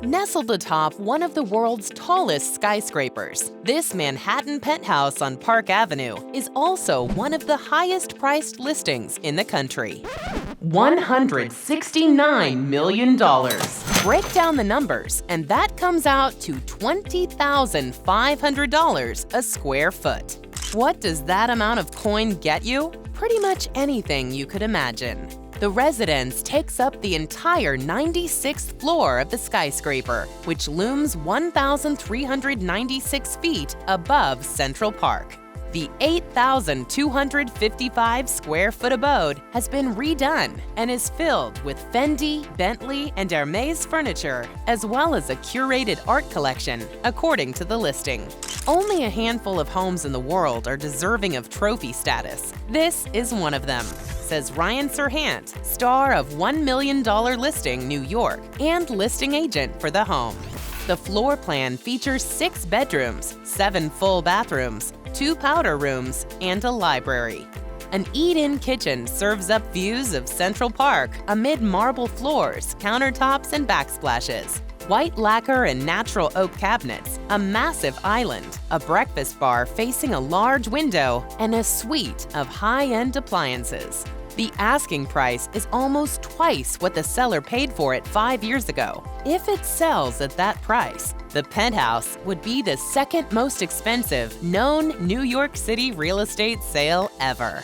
Nestled atop one of the world's tallest skyscrapers, this Manhattan penthouse on Park Avenue is also one of the highest-priced listings in the country. $169 million. Break down the numbers, and that comes out to $20,500 a square foot. What does that amount of coin get you? Pretty much anything you could imagine. The residence takes up the entire 96th floor of the skyscraper, which looms 1,396 feet above Central Park. The 8,255 square foot abode has been redone and is filled with Fendi, Bentley, and Hermes furniture, as well as a curated art collection, according to the listing. Only a handful of homes in the world are deserving of trophy status. This is one of them, says Ryan Serhant, star of $1 Million Listing New York and listing agent for the home. The floor plan features 6 bedrooms, 7 full bathrooms, 2 powder rooms, and a library. An eat-in kitchen serves up views of Central Park amid marble floors, countertops, and backsplashes. White lacquer and natural oak cabinets, a massive island, a breakfast bar facing a large window, and a suite of high-end appliances. The asking price is almost twice what the seller paid for it 5 years ago. If it sells at that price, the penthouse would be the second most expensive known New York City real estate sale ever.